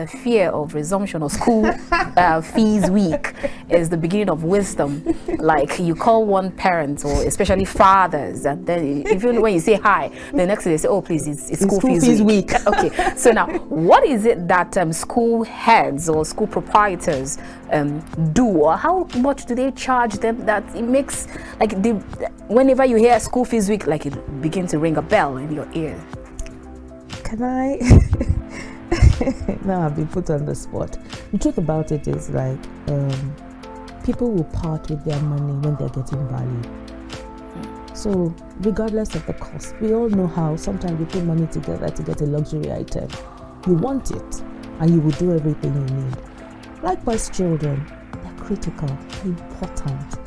the fear of resumption of school fees week is the beginning of wisdom. Like you call one parent, or especially fathers, and then even when you say hi, the next day they say, oh please, it's school fees week. Okay, so now what is it that school heads or school proprietors do, or how much do they charge them that it makes, like, whenever you hear school fees week, like it begins to ring a bell in your ear? Can I? Now I've been put on the spot. The truth about it is, like, people will part with their money when they're getting value. So regardless of the cost, we all know how sometimes we put money together to get a luxury item. You want it, and you will do everything you need. Likewise, children, they're critical, they're important.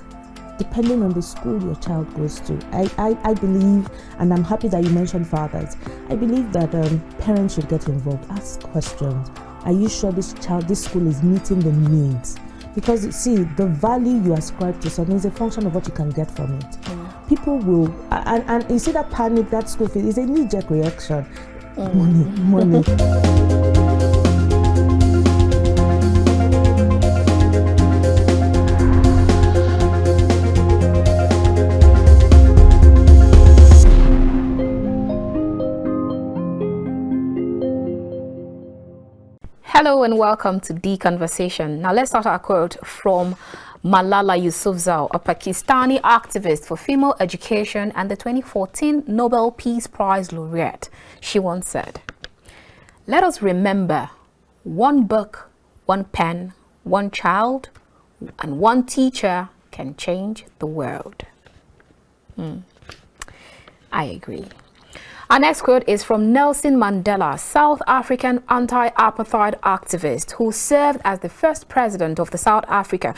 Depending on the school your child goes to. I believe, and I'm happy that you mentioned fathers, I believe that parents should get involved. Ask questions. Are you sure this school is meeting the needs? Because, see, the value you ascribe to something is a function of what you can get from it. People will, and you see that panic, that school fee is a knee-jerk reaction. Money. Hello and welcome to The Conversation. Now let's start our quote from Malala Yousafzai, a Pakistani activist for female education and the 2014 Nobel Peace Prize laureate. She once said, "Let us remember, one book, one pen, one child, and one teacher can change the world." I agree. Our next quote is from Nelson Mandela, South African anti-apartheid activist who served as the first president of South Africa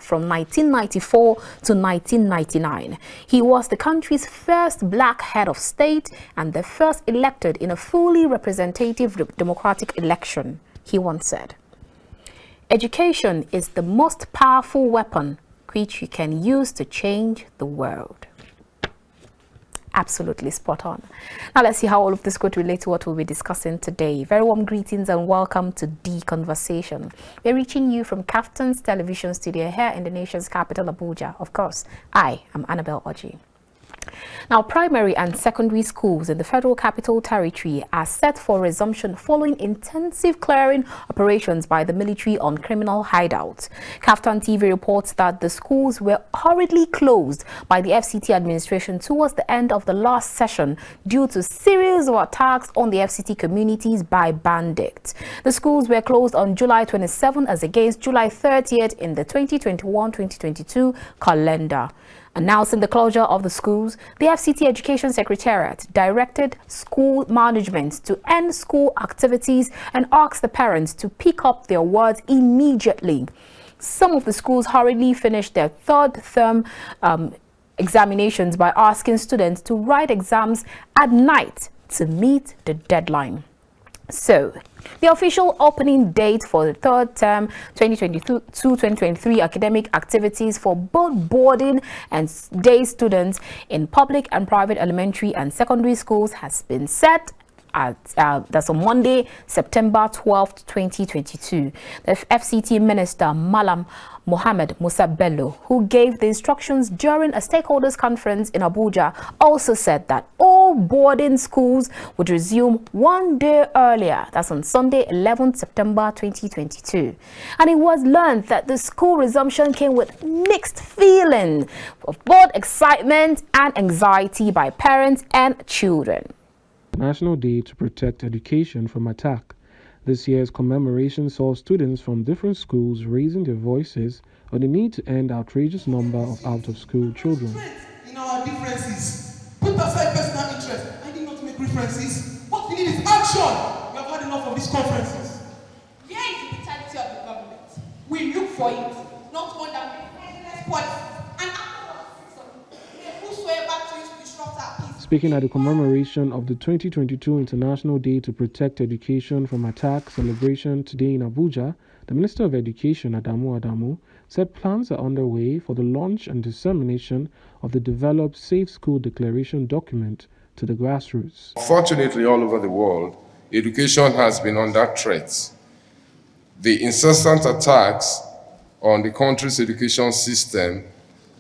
from 1994 to 1999. He was the country's first black head of state and the first elected in a fully representative democratic election. He once said, "Education is the most powerful weapon which you can use to change the world." Absolutely spot on. Now let's see how all of this could relate to what we'll be discussing today. Very warm greetings and welcome to The Conversation. We're reaching you from Kaftan's television studio here in the nation's capital, Abuja. Of course, I am Annabel Oji. Now, primary and secondary schools in the Federal Capital Territory are set for resumption following intensive clearing operations by the military on criminal hideouts. Kaftan TV reports that the schools were hurriedly closed by the FCT administration towards the end of the last session due to series of attacks on the FCT communities by bandits. The schools were closed on July 27 as against July 30th in the 2021-2022 calendar. Announcing the closure of the schools, the FCT Education Secretariat directed school management to end school activities and asked the parents to pick up their words immediately. Some of the schools hurriedly finished their third term examinations by asking students to write exams at night to meet the deadline. So, the official opening date for the third term 2022-2023 academic activities for both boarding and day students in public and private elementary and secondary schools has been set that's on Monday, September 12th, 2022. The FCT Minister, Malam Mohammed Musa Bello, who gave the instructions during a stakeholders conference in Abuja, also said that all boarding schools would resume one day earlier, that's on Sunday, 11th September 2022. And it was learned that the school resumption came with mixed feelings of both excitement and anxiety by parents and children. National Day to Protect Education from Attack. This year's commemoration saw students from different schools raising their voices on the need to end outrageous number of out-of-school children. In our differences, put aside personal interest. I did not make references. What we need is action. We have had enough of these conferences. Where is the brutality of the government? We look for it, not one that makes endless policies. And afterwards, whosoever chooses to disrupt our peace. Speaking at the commemoration of the 2022 International Day to Protect Education from Attack celebration today in Abuja, the Minister of Education, Adamu, said plans are underway for the launch and dissemination of the developed Safe School Declaration document to the grassroots. Fortunately, all over the world, education has been under threat. The incessant attacks on the country's education system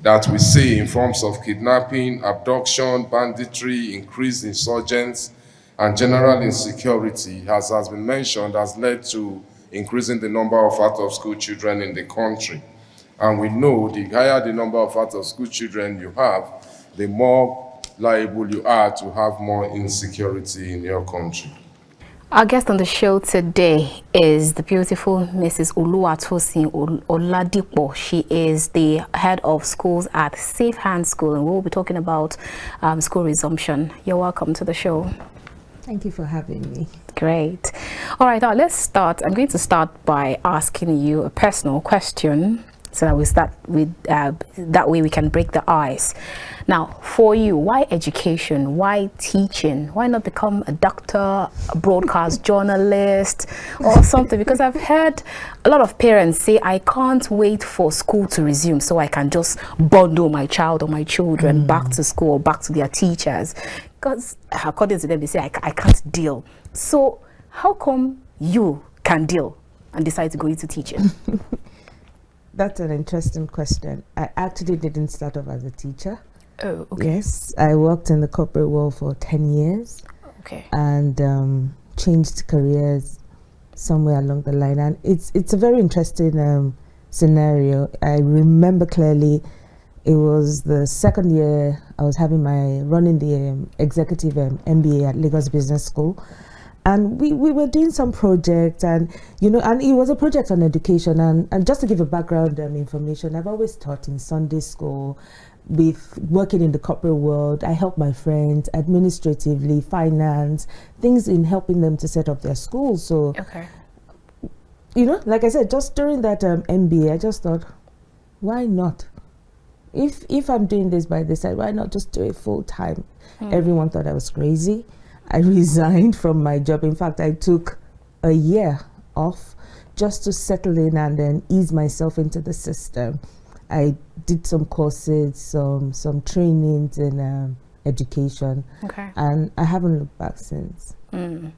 that we see in forms of kidnapping, abduction, banditry, increased insurgents, and general insecurity, as has been mentioned, has led to increasing the number of out-of-school children in the country. And we know the higher the number of out-of-school children you have, the more liable you are to have more insecurity in your country. Our guest on the show today is the beautiful Mrs. Oluwatosin Oladipo. She is the head of schools at Safehands School, and we'll be talking about school resumption. You're welcome to the show. Thank you for having me. Great. All right, now let's start. I'm going to start by asking you a personal question, so that we start with that way we can break the ice. Now, for you, why education? Why teaching? Why not become a doctor, a broadcast journalist, or something? Because I've heard a lot of parents say, I can't wait for school to resume so I can just bundle my child or my children back to school or back to their teachers. Because according to them, they say, I can't deal. So how come you can deal and decide to go into teaching? That's an interesting question. I actually didn't start off as a teacher. Oh, okay. Yes, I worked in the corporate world for 10 years. Okay. And changed careers somewhere along the line. And it's a very interesting scenario. I remember clearly it was the second year I was running the executive MBA at Lagos Business School. And we were doing some project, and and it was a project on education. And just to give a background information, I've always taught in Sunday school. With working in the corporate world, I help my friends administratively, finance, things in helping them to set up their schools. So, Okay. Like I said, just during that MBA, I just thought, why not? If I'm doing this by this side, why not just do it full time? Everyone thought I was crazy. I resigned from my job. In fact, I took a year off just to settle in and then ease myself into the system. I did some courses, some trainings in education, Okay. and I haven't looked back since. And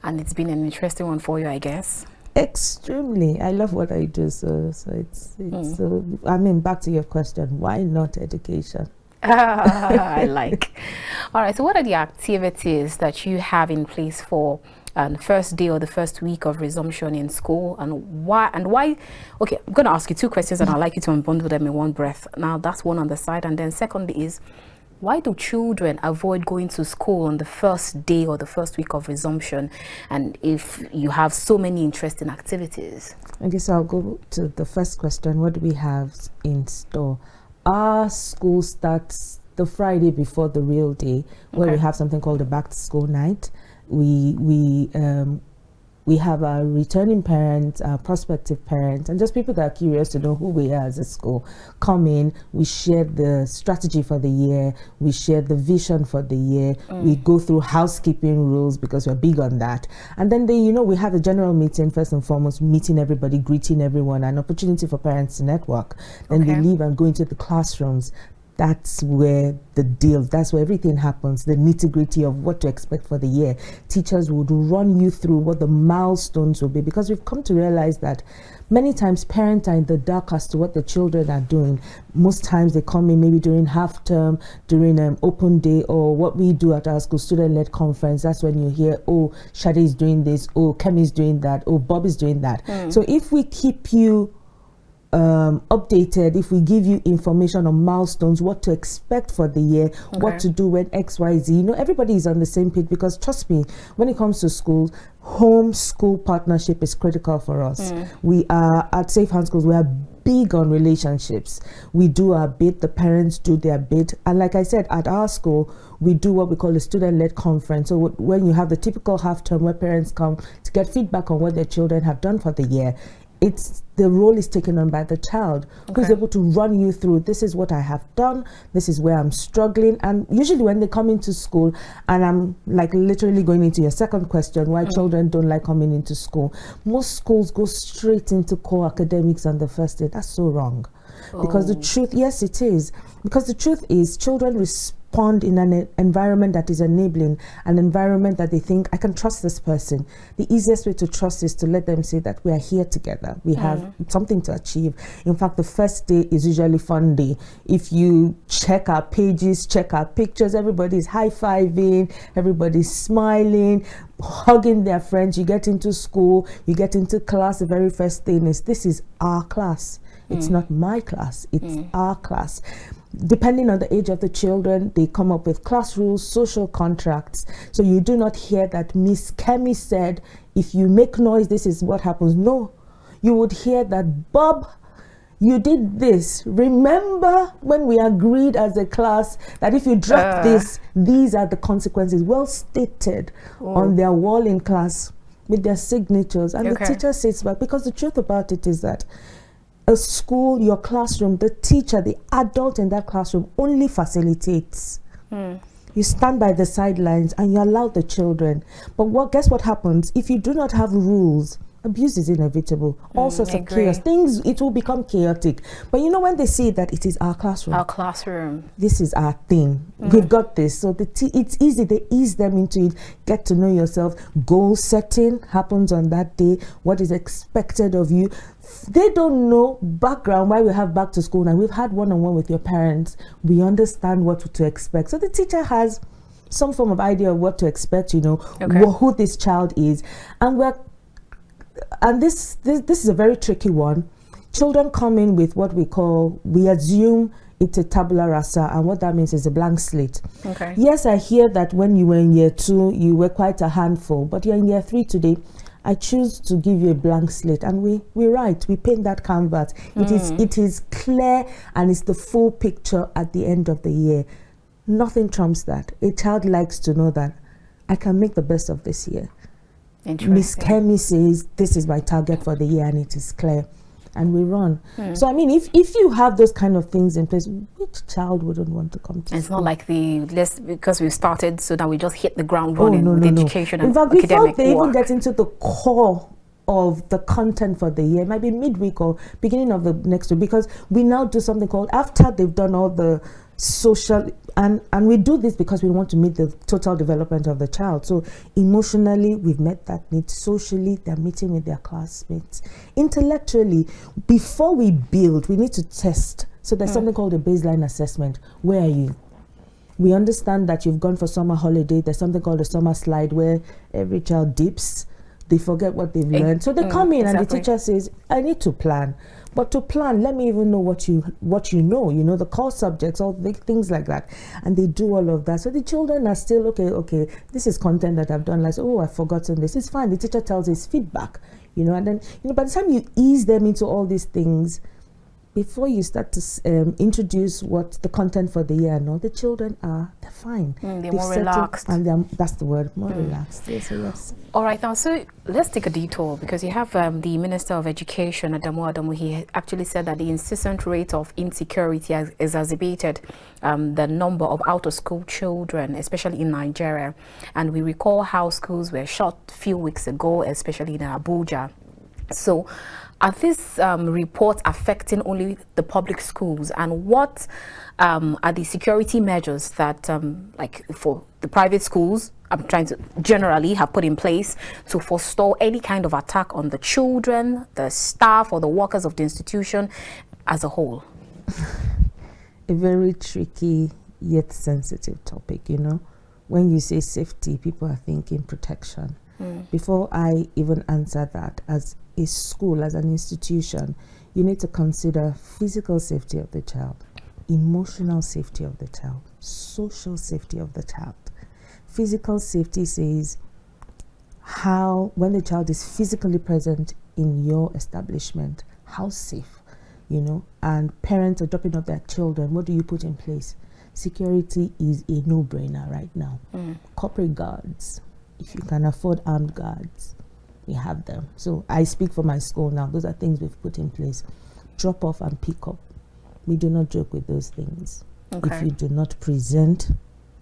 it's been an interesting one for you, I guess. Extremely. I love what I do, so it's so I mean, back to your question, why not education? I like. All right, so what are the activities that you have in place for the first day or the first week of resumption in school, and why? Okay, I'm going to ask you two questions, and I'd like you to unbundle them in one breath. Now, that's one on the side, and then second is, why do children avoid going to school on the first day or the first week of resumption, and if you have so many interesting activities? Okay, so I'll go to the first question. What do we have in store? Our school starts the Friday before the real day, where we have something called a back to school night. We have our returning parents, our prospective parents, and just people that are curious to know who we are as a school come in. We share the strategy for the year. We share the vision for the year. We go through housekeeping rules because we're big on that. And then we have a general meeting, first and foremost, meeting everybody, greeting everyone, an opportunity for parents to network. Then they leave and go into the classrooms. That's where that's where everything happens, the nitty-gritty of what to expect for the year. Teachers would run you through what the milestones will be, because we've come to realize that many times parents are in the dark as to what the children are doing. Most times they come in maybe during half term, during open day, or what we do at our school, student-led conference. That's when you hear, oh, Shade is doing this, oh, Kemi is doing that, oh, Bob is doing that. So if we keep you updated, if we give you information on milestones, what to expect for the year, what to do when XYZ, everybody is on the same page, because trust me, when it comes to schools, home school partnership is critical for us. We are at Safehands Schools, we are big on relationships. We do our bit, the parents do their bit, and like I said, at our school we do what we call a student-led conference. So when you have the typical half term where parents come to get feedback on what their children have done for the year, the role is taken on by the child, who's able to run you through, this is what I have done, this is where I'm struggling. And usually when they come into school, and I'm like literally going into your second question, why children don't like coming into school, most schools go straight into core academics on the first day. That's so wrong. Because the truth, yes, it is. Because the truth is, children respond in an environment that is enabling, an environment that they think, I can trust this person. The easiest way to trust is to let them say that we are here together. We have something to achieve. In fact, the first day is usually fun day. If you check our pages, check our pictures, everybody's high-fiving, everybody's smiling, hugging their friends. You get into school, you get into class, the very first thing is, this is our class. It's not my class, it's our class. Depending on the age of the children, they come up with class rules, social contracts. So you do not hear that Miss Kemi said, if you make noise, this is what happens. No, you would hear that, Bob, you did this. Remember when we agreed as a class that if you drop this, these are the consequences. Well stated on their wall in class with their signatures. And the teacher sits back, because the truth about it is that a school, your classroom, the teacher, the adult in that classroom only facilitates. You stand by the sidelines and you allow the children. But guess what happens? If you do not have rules, abuse is inevitable. All sorts of chaos. Things, it will become chaotic. But you know, when they see that it is our classroom. Our classroom. This is our thing. We've got this. So it's easy. They ease them into it. Get to know yourself. Goal setting happens on that day. What is expected of you. They don't know background, why we have back to school now. We've had one-on-one with your parents. We understand what to expect. So the teacher has some form of idea of what to expect, you know, who this child is. And this is a very tricky one. Children come in with what we assume it's a tabula rasa, and what that means is a blank slate. Yes, I hear that when you were in year 2, you were quite a handful, but you're in year 3 today. I choose to give you a blank slate, and we write, we paint that canvas. It is clear, and it's the full picture at the end of the year. Nothing trumps that. A child likes to know that I can make the best of this year. Miss Kemi says this is my target for the year, and it is clear, and we run. So I mean, if you have those kind of things in place, which child wouldn't want to come to It's school? not like because we started, so now we just hit the ground running with education and in fact, academic before they work. even get into the core of the content for the year, it might be midweek or beginning of the next week, because we now do something called, after they've done all the social, and we do this because we want to meet the total development of the child. So emotionally, we've met that need. Socially, they're meeting with their classmates. Intellectually, before we build, we need to test. So there's something called a baseline assessment. Where are you? We understand that you've gone for summer holiday. There's something called a summer slide where every child dips. They forget what they've learned. So they come in and the teacher says, I need to plan. But to plan, let me even know what you know, the core subjects, all the things like that. And they do all of that. So the children are still, okay, this is content that I've done. Like, oh, I've forgotten this. It's fine. The teacher tells us feedback, and then, by the time you ease them into all these things, before you start to introduce what the content for the year, the children they're fine. They're more relaxed. And that's the word, more relaxed. Yes. All right, now, so let's take a detour, because you have the Minister of Education, Adamu. He actually said that the incessant rate of insecurity has exacerbated the number of out-of-school children, especially in Nigeria. And we recall how schools were shut a few weeks ago, especially in Abuja. So are these reports affecting only the public schools, and what are the security measures that, like for the private schools, I'm trying to generally have put in place to forestall any kind of attack on the children, the staff, or the workers of the institution as a whole? A very tricky yet sensitive topic, When you say safety, people are thinking protection. Before I even answer that, as a school, as an institution, you need to consider physical safety of the child, emotional safety of the child, social safety of the child. Physical safety says how, when the child is physically present in your establishment, how safe, and parents are dropping off their children. What do you put in place? Security is a no-brainer right now. Corporate guards, if you can afford armed guards, we have them. So I speak for my school now. Those are things we've put in place. Drop off and pick up. We do not joke with those things. If you do not present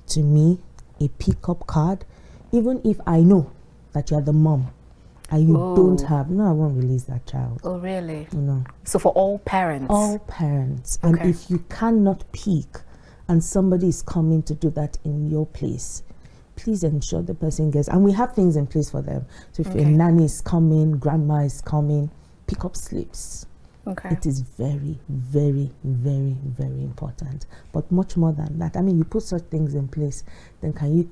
to me a pickup card, even if I know that you are the mom, and you don't have, no, I won't release that child. Oh, really? No. So for all parents? All parents. And if you cannot peak and somebody is coming to do that in your place, please ensure the person gets, and we have things in place for them. So if a nanny is coming, grandma is coming, pick up slips. It is very, very, very, very important. But much more than that, I mean, you put such things in place, then can you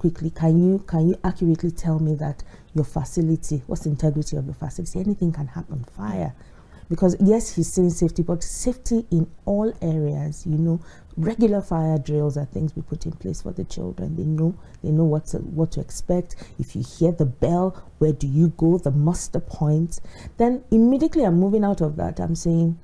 accurately tell me that your facility, what's the integrity of the facility? Anything can happen, fire. Because yes, he's saying safety, but safety in all areas, you know, regular fire drills are things we put in place for the children. They know what to expect. If you hear the bell, where do you go? The muster point. Then immediately I'm moving out of that. I'm saying,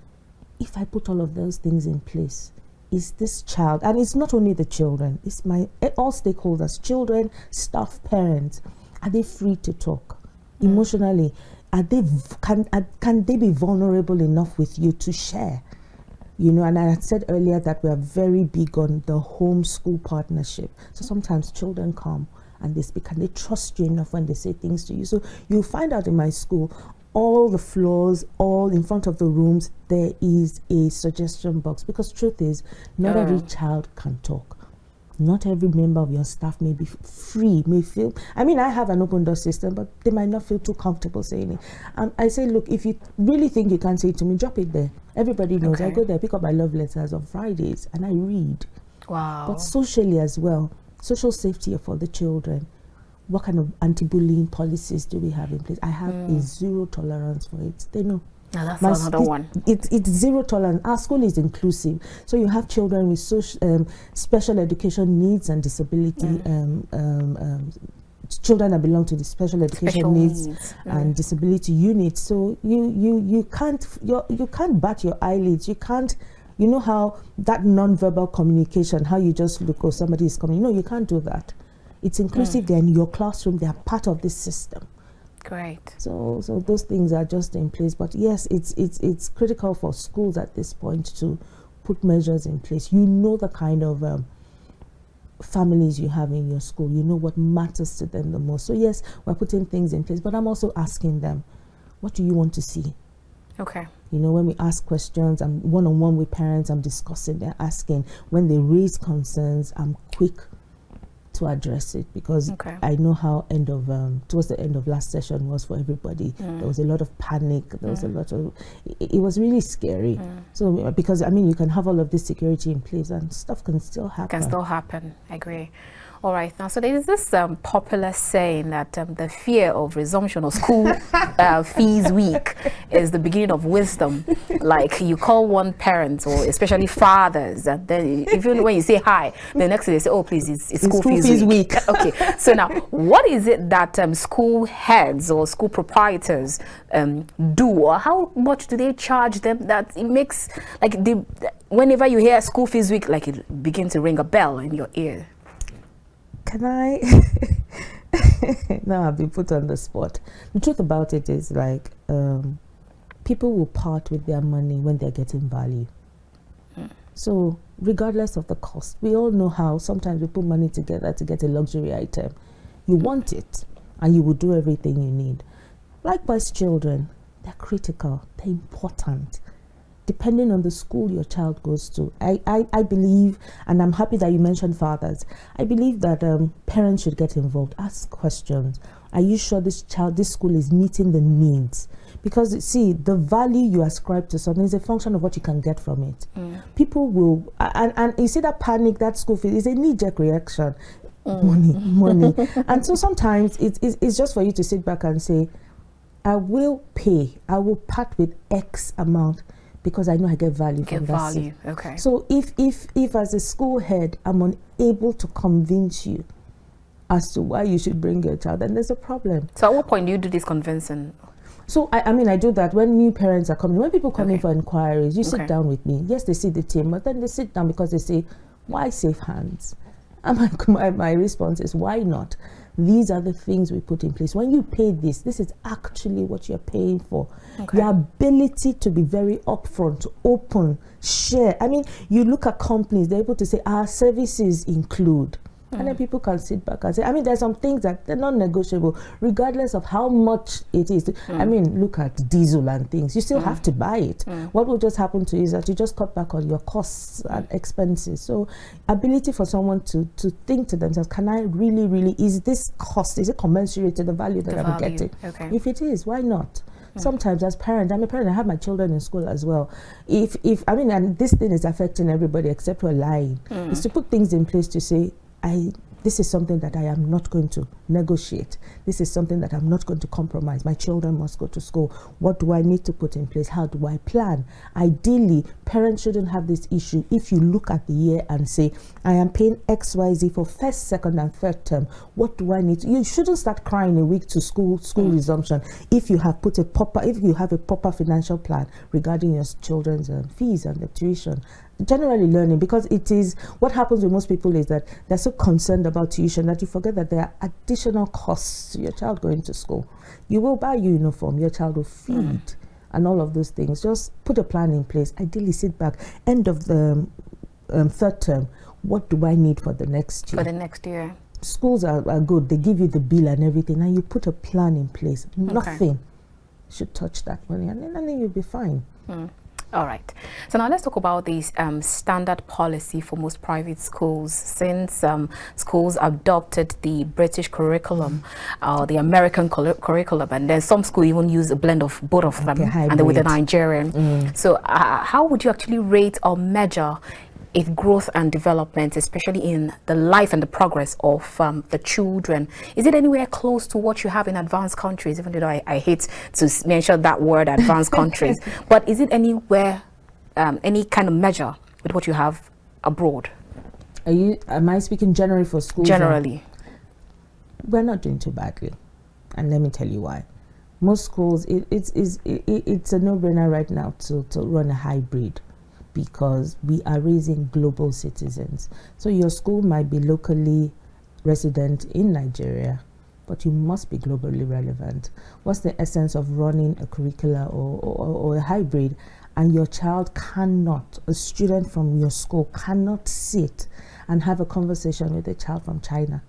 if I put all of those things in place, is this child, and it's not only the children, it's all stakeholders, children, staff, parents, are they free to talk emotionally? Can they be vulnerable enough with you to share? You know, and I had said earlier that we are very big on the home-school partnership. So sometimes children come and they speak and they trust you enough when they say things to you. So you'll find out in my school, all the floors, all in front of the rooms, there is a suggestion box. Because truth is, not every child can talk. Not every member of your staff may be free, may feel, I mean, I have an open door system, but they might not feel too comfortable saying it. I say, look, if you really think you can't say it to me, drop it there. Everybody knows. I go there, pick up my love letters on Fridays, and I read. Wow. But socially as well, social safety for the children. What kind of anti-bullying policies do we have in place? I have a zero tolerance for it. They know. Now that's another one. It's zero tolerance. Our school is inclusive, so you have children with special education needs and disability. Children that belong to the special education needs and disability unit. So you can't bat your eyelids. You can't. You know how that non-verbal communication, how you just look, oh, somebody is coming. No, you can't do that. It's inclusive. They're in your classroom. They are part of this system. Great. So those things are just in place. But yes, it's critical for schools at this point to put measures in place. You know the kind of families you have in your school. You know what matters to them the most. So yes, we're putting things in place. But I'm also asking them, what do you want to see? Okay. You know, when we ask questions, I'm one-on-one with parents, I'm discussing, they're asking. When they raise concerns, I'm quick to address it, because I know how towards the end of last session was for everybody. There was a lot of panic. There was a lot of, it was really scary. So because, I mean, you can have all of this security in place and stuff can still happen. I agree. All right, now, so there is this popular saying that the fear of resumption of school fees week is the beginning of wisdom. Like, you call one parent, or especially fathers, and then even when you say hi, the next day they say, oh, please, it's school fees week. Okay, so now, what is it that school heads or school proprietors do, or how much do they charge them that it makes, like, whenever you hear school fees week, like, it begins to ring a bell in your ear? Can I? Now I've been put on the spot. The truth about it is, like, people will part with their money when they're getting value. So regardless of the cost, we all know how sometimes we put money together to get a luxury item. You want it, and you will do everything you need. Likewise, children, they're critical, they're important. Depending on the school your child goes to. I believe, and I'm happy that you mentioned fathers, I believe that parents should get involved. Ask questions. Are you sure this school is meeting the needs? Because, see, the value you ascribe to something is a function of what you can get from it. People will, and you see that panic, that school fee is a knee-jerk reaction. Money. And so sometimes it's just for you to sit back and say, I will pay, I will part with X amount, because I know I get value from that. Okay. So if as a school head, I'm unable to convince you as to why you should bring your child, then there's a problem. So at what point do you do this convincing? So I mean, I do that when new parents are coming. When people come in for inquiries, you sit down with me. Yes, they see the team, but then they sit down because they say, why Safehands? And my response is, why not? These are the things we put in place. When you pay this is actually what you're paying for. Your ability to be very upfront, open, share. I mean, you look at companies, they're able to say, our services include. And then people can sit back and say, I mean, there's some things that they're not negotiable, regardless of how much it is. I mean, look at diesel and things. You still have to buy it. What will just happen to you is that you just cut back on your costs and expenses. So ability for someone to think to themselves, can I really, is this cost, is it commensurate to the value that I'm getting? Okay. If it is, why not? Sometimes as parents, I'm a parent, I have my children in school as well. If I mean, and this thing is affecting everybody except we're lying, is to put things in place to say, this is something that I am not going to negotiate. This is something that I'm not going to compromise. My children must go to school. What do I need to put in place? How do I plan? Ideally, parents shouldn't have this issue if you look at the year and say, I am paying XYZ for first, second, and third term. What do I need to? You shouldn't start crying a week to school resumption if you have a proper financial plan regarding your children's fees and the tuition. Generally learning, because it is what happens with most people is that they're so concerned about tuition that you forget that there are additional costs to your child going to school. You will buy your uniform, your child will feed, and all of those things. Just put a plan in place. Ideally, sit back. End of the third term. What do I need for the next year? For the next year. Schools are good. They give you the bill and everything, and you put a plan in place. Nothing should touch that money, and then you'll be fine. All right. So now let's talk about this standard policy for most private schools. Since schools adopted the British curriculum, the American curriculum, and then some schools even use a blend of both of them, and then with the Nigerian. So how would you actually rate or measure its growth and development, especially in the life and the progress of the children? Is it anywhere close to what you have in advanced countries, even though I hate to mention that word, advanced countries, but is it anywhere, any kind of measure with what you have abroad? Am I speaking generally for schools? Generally. We're not doing too badly, and let me tell you why. Most schools, it's a no-brainer right now to run a hybrid, because we are raising global citizens. So your school might be locally resident in Nigeria, but you must be globally relevant. What's the essence of running a curricula or a hybrid, and your child cannot, a student from your school cannot sit and have a conversation with a child from China?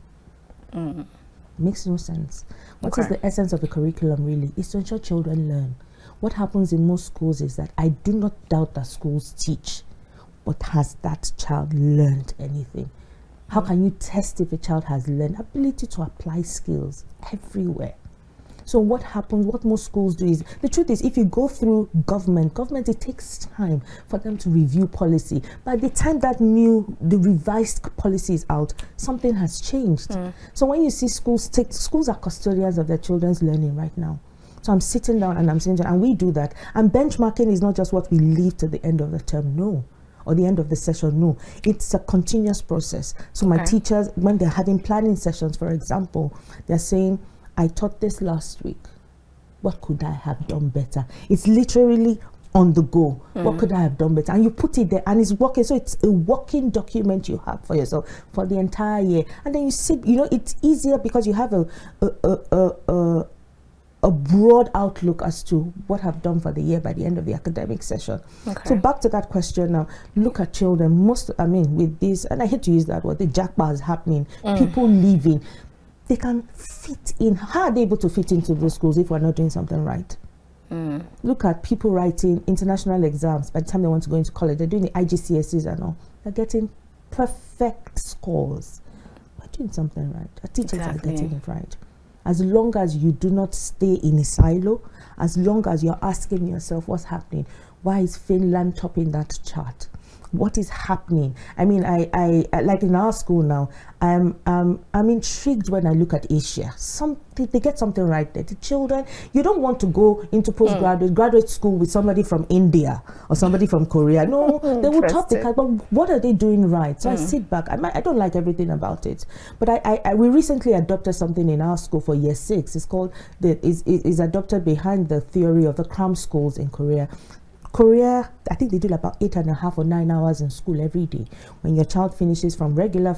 Makes no sense. What is the essence of the curriculum really? Is to ensure children learn. What happens in most schools is that I do not doubt that schools teach, but has that child learned anything? How can you test if a child has learned? Ability to apply skills everywhere. So what happens, what most schools do is, the truth is, if you go through government, it takes time for them to review policy. By the time the revised policy is out, something has changed. So when you see schools are custodians of their children's learning right now. So I'm sitting down and we do that. And benchmarking is not just what we leave to the end of the term, no, or the end of the session, no. It's a continuous process. So my teachers, when they're having planning sessions, for example, they're saying, I taught this last week. What could I have done better? It's literally on the go. What could I have done better? And you put it there and it's working. So it's a working document you have for yourself for the entire year. And then you sit, it's easier because you have a broad outlook as to what I've done for the year by the end of the academic session. So back to that question now, look at children. With this, and I hate to use that word, the jackpot is happening, people leaving, they can fit in. How are they able to fit into those schools if we're not doing something right? Look at people writing international exams. By the time they want to go into college, they're doing the IGCSEs and all. They're getting perfect scores. We're doing something right. Our teachers are getting it right. As long as you do not stay in a silo, as long as you're asking yourself what's happening, why is Finland topping that chart? What is happening? I mean, I like in our school now, I'm intrigued when I look at Asia. They get something right there. The children, you don't want to go into graduate school with somebody from India or somebody from Korea. No, they will top the class, but what are they doing right? So I sit back. I don't like everything about it, but we recently adopted something in our school for year 6. It's called is adopted behind the theory of the cram schools in Korea. I think they do about 8.5 or 9 hours in school every day. When your child finishes from regular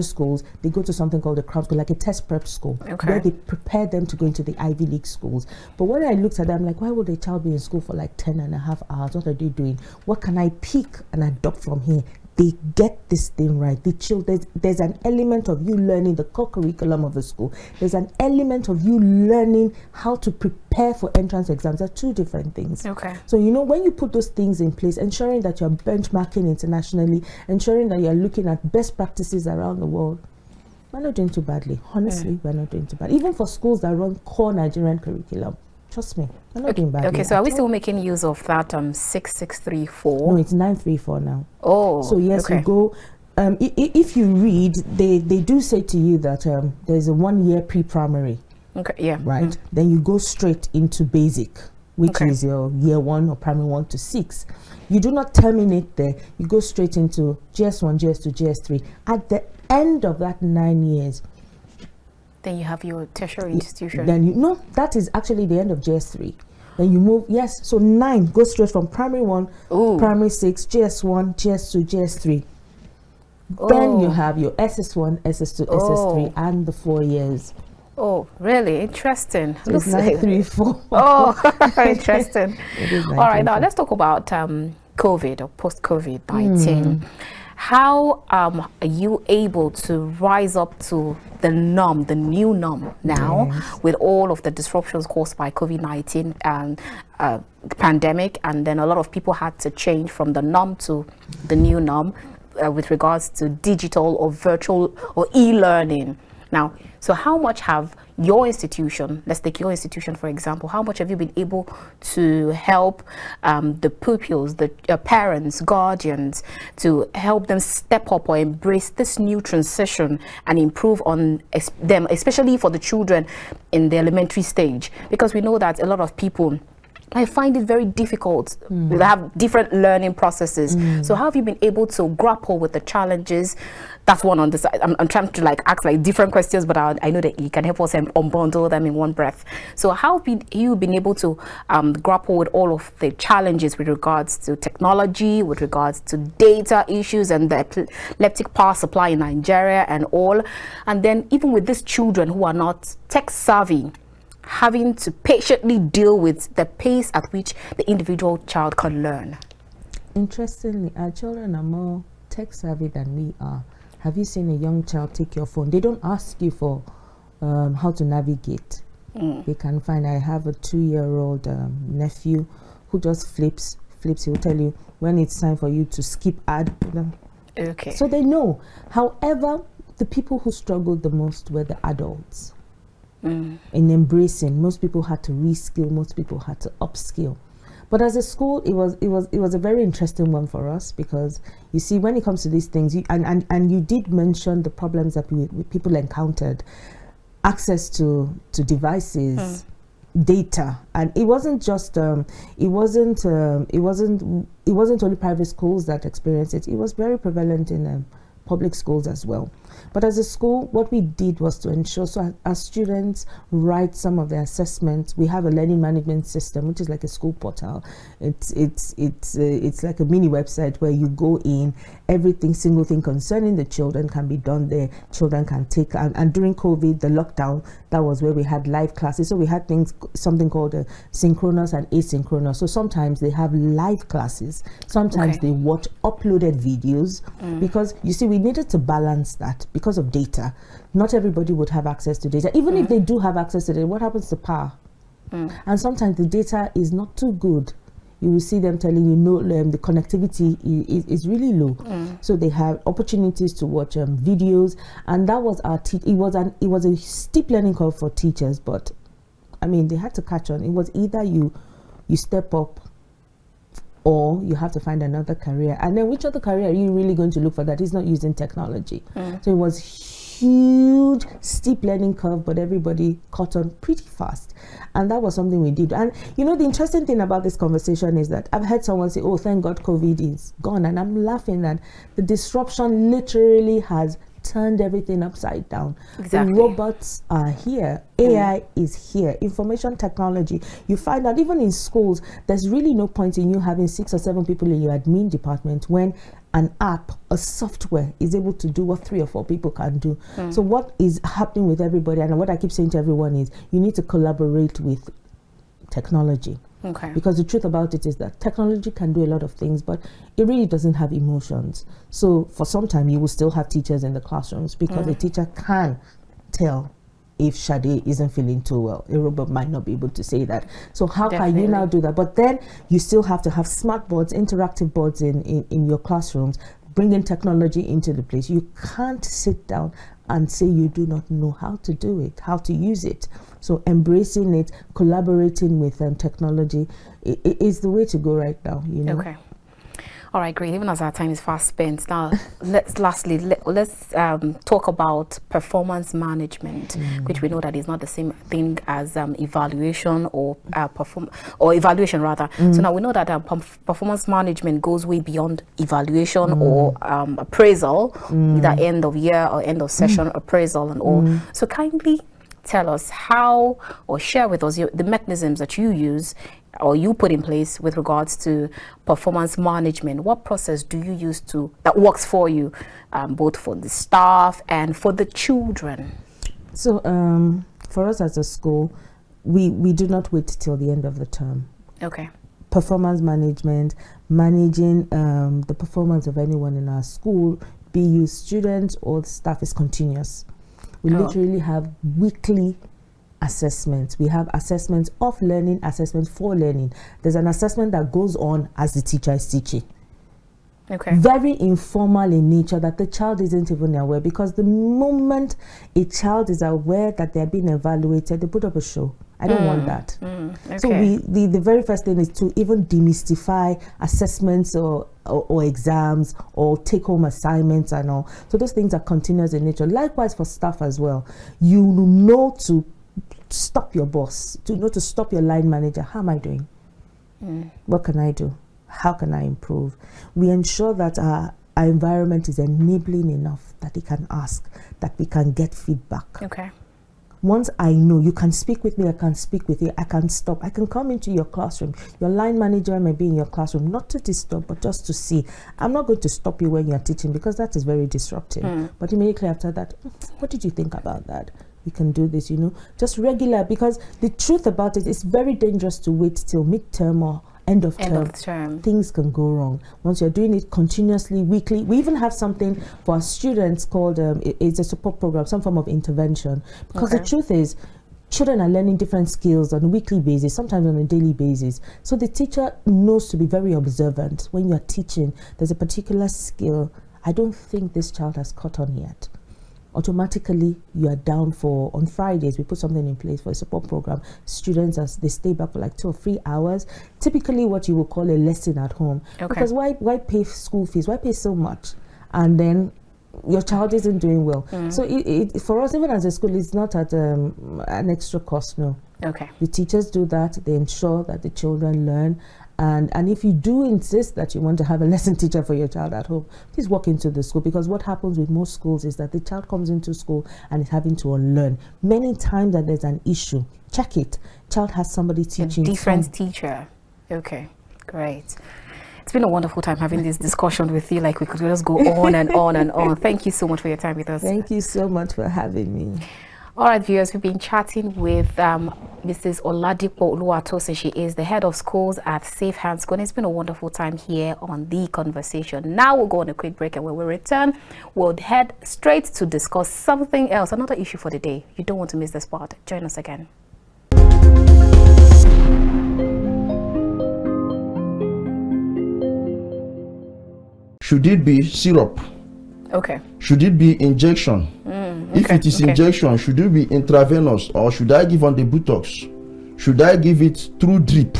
schools, they go to something called a cram school, like a test prep school, where they prepare them to go into the Ivy League schools. But when I looked at them, I'm like, why would a child be in school for like 10.5 hours? What are they doing? What can I pick and adopt from here? they get this thing right. The children, there's an element of you learning the core curriculum of the school. There's an element of you learning how to prepare for entrance exams. They're two different things. Okay. So, you know, when you put those things in place, ensuring that you're benchmarking internationally, ensuring that you're looking at best practices around the world, we're not doing too badly. Honestly, we're not doing too bad. Even for schools that run core Nigerian curriculum, trust me, we're not doing badly. Okay, so are we still making use of that 6634? No, it's 934 now. Oh, so yes, okay. you go. If you read, they do say to you that there's a 1 year pre-primary. Okay, yeah. Right. Then you go straight into basic, which Okay. is your year 1 or primary 1 to 6. You do not terminate there. You go straight into GS1, GS2, GS3. At the end of that 9 years, Then you have your tertiary institution. then you no, that is actually the end of GS3. Then you move, yes, so 9 goes straight from primary 1, Ooh. primary 6, GS1, GS2, GS3. Then you have your SS1, SS2, SS3, and the 4 years. Oh, really? Interesting. So it's 934. Oh, interesting. It is All right, now 934. let's talk about COVID or post-COVID-19. How are you able to rise up to the norm, the new norm now, with all of the disruptions caused by COVID-19 and pandemic, and then a lot of people had to change from the norm to the new norm with regards to digital or virtual or e-learning? Now, so how much have your institution, let's take your institution for example, how much have you been able to help the pupils, the parents, guardians, to help them step up or embrace this new transition and improve on them, especially for the children in the elementary stage? Because we know that a lot of people, I find it very difficult. They have different learning processes. So how have you been able to grapple with the challenges? That's one on the side. I'm trying to like ask like different questions, but I know that you can help us unbundle them in one breath. So how have you been able to grapple with all of the challenges with regards to technology, with regards to data issues and the epileptic power supply in Nigeria and all? And then even with these children who are not tech savvy, having to patiently deal with the pace at which the individual child can learn. Interestingly, our children are more tech savvy than we are. Have you seen a young child take your phone? They don't ask you for how to navigate. They can find. I have a 2-year-old nephew who just flips. He will tell you when it's time for you to skip ad. Okay. So they know. However, the people who struggled the most were the adults. In embracing, most people had to reskill, most people had to upskill. But as a school, it was a very interesting one for us, because you see, when it comes to these things, and you did mention the problems that people encountered, access to devices, data, and it wasn't just it wasn't only private schools that experienced it. It was very prevalent in public schools as well. But as a school, what we did was to ensure, so our students write some of their assessments. We have a learning management system, which is like a school portal. It's like a mini website where you go in, single thing concerning the children can be done there. Children can take, and during COVID, the lockdown, that was where we had live classes. So we had something called synchronous and asynchronous. So sometimes they have live classes, sometimes they watch uploaded videos, because you see, we needed to balance that because of data. Not everybody would have access to data. Even if they do have access to data, what happens to power? And sometimes the data is not too good. You will see them telling you no, the connectivity is really low. So they have opportunities to watch videos, and that was our it was a steep learning curve for teachers, but I mean, they had to catch on. It was either you step up, or you have to find another career. And then which other career are you really going to look for that is not using technology? So it was huge, steep learning curve, but everybody caught on pretty fast. And that was something we did. And you know, the interesting thing about this conversation is that I've heard someone say, oh, thank God COVID is gone. And I'm laughing that the disruption literally has turned everything upside down. Exactly. The robots are here. AI is here. Information technology. You find out even in schools, there's really no point in you having 6 or 7 people in your admin department when an app, a software is able to do what 3 or 4 people can do. So what is happening with everybody, and what I keep saying to everyone is, you need to collaborate with technology. Okay. Because the truth about it is that technology can do a lot of things, but it really doesn't have emotions. So for some time, you will still have teachers in the classrooms because a teacher can tell if Shade isn't feeling too well. A robot might not be able to say that. So how can you now do that? But then you still have to have smart boards, interactive boards in your classrooms, bringing technology into the place. You can't sit down and say you do not know how to do it, how to use it. So embracing it, collaborating with technology is the way to go right now, you know. Okay. All right, great. Even as our time is fast spent, now let's talk about performance management, which we know that is not the same thing as evaluation or evaluation rather. So now we know that performance management goes way beyond evaluation or appraisal, either end of year or end of session appraisal and all. So kindly tell us how, or share with us the mechanisms that you use or you put in place with regards to performance management. What process do you use that works for you, both for the staff and for the children? So for us as a school, we do not wait till the end of the term. Okay. Performance management, managing the performance of anyone in our school, be you students or staff, is continuous. We literally have weekly assessments. We have assessments of learning, assessments for learning. There's an assessment that goes on as the teacher is teaching. Okay. Very informal in nature, that the child isn't even aware, because the moment a child is aware that they're being evaluated, they put up a show. I don't want that. Okay. So the very first thing is to even demystify assessments or exams or take-home assignments and all. So those things are continuous in nature. Likewise for staff as well. You know to stop your boss, to know to stop your line manager. How am I doing? What can I do? How can I improve? We ensure that our environment is enabling enough that they can ask, that we can get feedback. Okay. Once I know, you can speak with me, I can speak with you, I can stop. I can come into your classroom. Your line manager may be in your classroom, not to disturb, but just to see. I'm not going to stop you when you're teaching, because that is very disruptive. But immediately after that, what did you think about that? We can do this, you know, just regular, because the truth about it is very dangerous to wait till midterm or end of term. Things can go wrong. Once you're doing it continuously, weekly, we even have something for our students called, it's a support program, some form of intervention. Because the truth is, children are learning different skills on a weekly basis, sometimes on a daily basis. So the teacher knows to be very observant. When you're teaching, there's a particular skill I don't think this child has caught on yet. Automatically you are down for, on Fridays we put something in place for a support program. Students, as they stay back for like 2 or 3 hours, typically what you will call a lesson at home. Because why pay school fees, why pay so much and then your child isn't doing well? So for us, even as a school, it's not at an extra cost. No. The teachers do that. They ensure that the children learn. And if you do insist that you want to have a lesson teacher for your child at home, please walk into the school, because what happens with most schools is that the child comes into school and is having to unlearn. Many times that there's an issue, check it. Child has somebody teaching. A different teacher. Okay, great. It's been a wonderful time having this discussion with you. Like, we could just go on and on and on. Thank you so much for your time with us. Thank you so much for having me. All right, viewers, we've been chatting with Mrs. Oladipo Oluwatosin. She is the head of schools at Safehands School. It's been a wonderful time here on The Conversation. Now we'll go on a quick break, and when we return, we'll head straight to discuss something else, another issue for the day. You don't want to miss this part. Join us again. Should it be syrup? Okay. Should it be injection? If it is injection, should it be intravenous, or should I give on the buttocks? Should I give it through drip?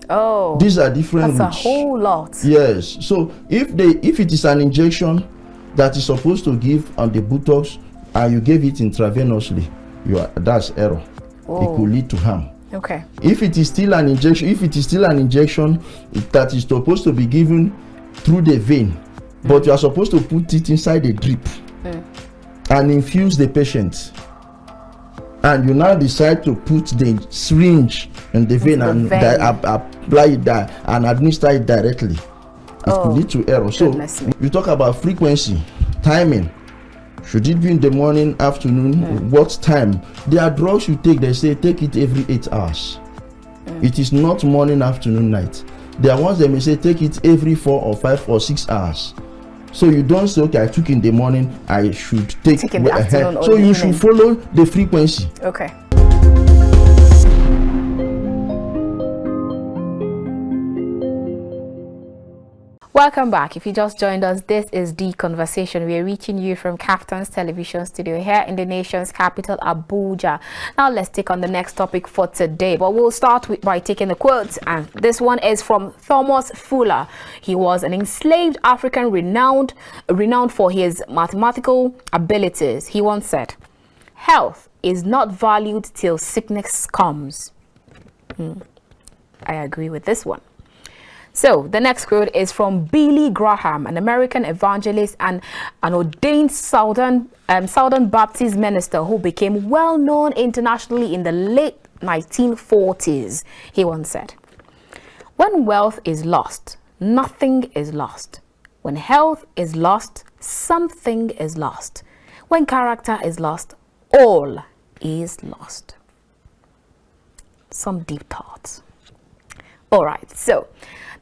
Oh, these are different that's routes. A whole lot. Yes. So if it is an injection that is supposed to give on the buttocks and you gave it intravenously, that's error. It could lead to harm. Okay. If it is still an injection, that is supposed to be given through the vein, but you are supposed to put it inside a drip and infuse the patient, and you now decide to put the syringe in the vein and apply it there and administer it directly, it could lead to error. So you talk about frequency, timing. Should it be in the morning, afternoon, what time? There are drugs you take, they say take it every 8 hours. It is not morning, afternoon, night. There are ones that may say take it every 4 or 5 or 6 hours. So you don't say, okay, I took in the morning, I should take in the afternoon or so you evening. should follow the frequency. Okay. Welcome back. If you just joined us, this is The Conversation. We are reaching you from Captain's Television Studio here in the nation's capital, Abuja. Now let's take on the next topic for today. But we'll start by taking a quote. And this one is from Thomas Fuller. He was an enslaved African renowned for his mathematical abilities. He once said, "Health is not valued till sickness comes." I agree with this one. So the next quote is from Billy Graham, an American evangelist and an ordained Southern Baptist minister who became well known internationally in the late 1940s. He once said, "When wealth is lost, nothing is lost. When health is lost, something is lost. When character is lost, all is lost." Some deep thoughts. All right, so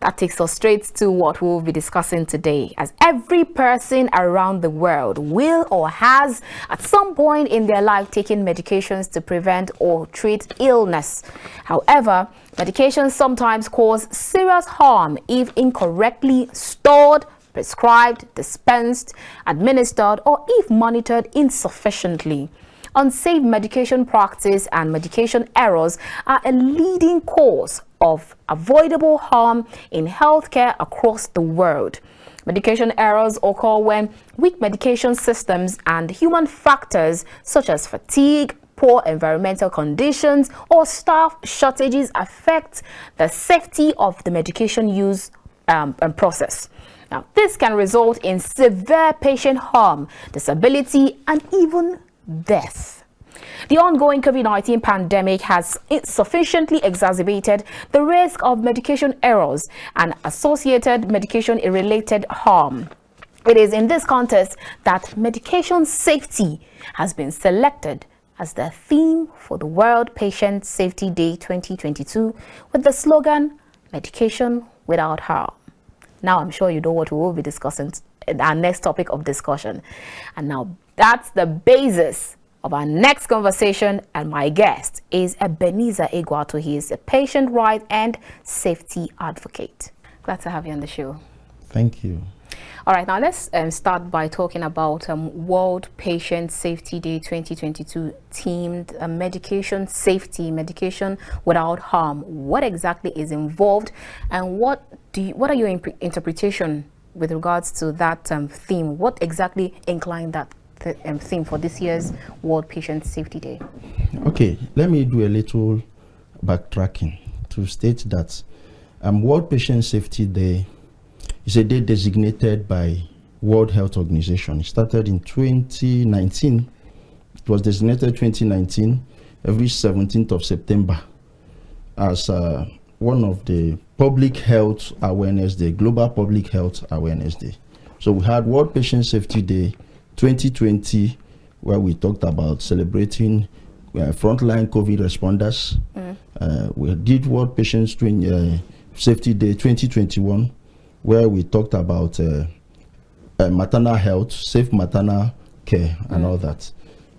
that takes us straight to what we'll be discussing today, as every person around the world will or has at some point in their life taken medications to prevent or treat illness. However, medications sometimes cause serious harm if incorrectly stored, prescribed, dispensed, administered, or if monitored insufficiently. Unsafe medication practice and medication errors are a leading cause of avoidable harm in healthcare across the world. Medication errors occur when weak medication systems and human factors such as fatigue, poor environmental conditions, or staff shortages affect the safety of the medication use and process. Now, this can result in severe patient harm, disability, and even death. The ongoing COVID-19 pandemic has sufficiently exacerbated the risk of medication errors and associated medication-related harm. It is in this context that medication safety has been selected as the theme for the World Patient Safety Day 2022 with the slogan, "Medication Without Harm." Now I'm sure you know what we will be discussing in our next topic of discussion. And now that's the basis of our next conversation, and my guest is Ebenezer Egwato. He is a patient right and safety advocate. Glad to have you on the show. Thank you. All right, now let's start by talking about World Patient Safety Day 2022 themed medication safety, medication without harm. What exactly is involved, and what are your interpretation with regards to that theme? What exactly inclined that theme for this year's World Patient Safety Day? Okay, let me do a little backtracking to state that World Patient Safety Day is a day designated by World Health Organization. It started in 2019. It was designated 2019 every 17th of September as one of the public health awareness day, global public health awareness day. So we had World Patient Safety Day 2020, where we talked about celebrating frontline COVID responders. We did World Patient Safety Day 2021, where we talked about maternal health, safe maternal care, and all that.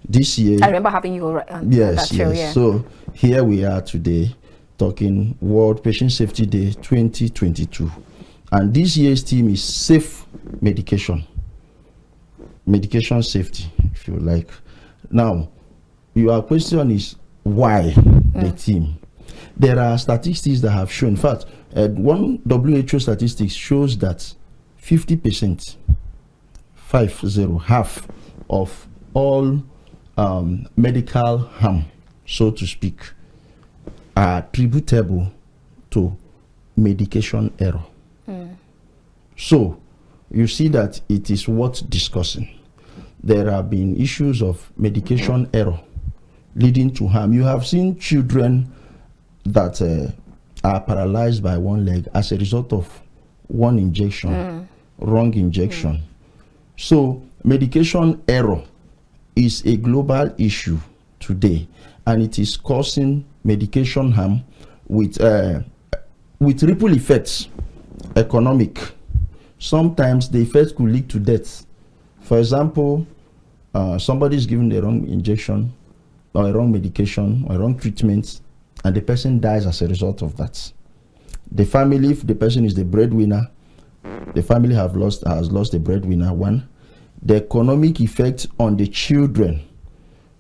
This year, I remember having you on that show. Yes. Yeah. So here we are today talking World Patient Safety Day 2022, and this year's theme is safe medication. Medication safety, if you like. Now, your question is why the theme? There are statistics that have shown, in fact, one WHO statistics shows that 50%, half of all medical harm, so to speak, are attributable to medication error. So, you see that it is worth discussing. There have been issues of medication error leading to harm. You have seen children that are paralyzed by one leg as a result of one injection, wrong injection. So medication error is a global issue today, and it is causing medication harm with ripple effects, economic. Sometimes the effects could lead to death. For example, somebody is given the wrong injection or a wrong medication or a wrong treatment, and the person dies as a result of that. The family, if the person is the breadwinner, the family has lost the breadwinner. One, the economic effect on the children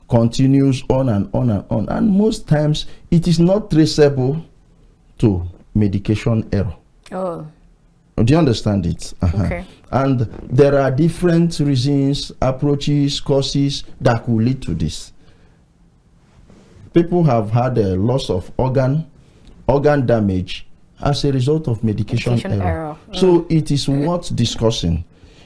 continues on and on and on, and most times it is not traceable to medication error. Oh. Do you understand it? Okay. And there are different reasons, approaches, causes that could lead to this. People have had a loss of organ damage as a result of medication error. So it is worth discussing.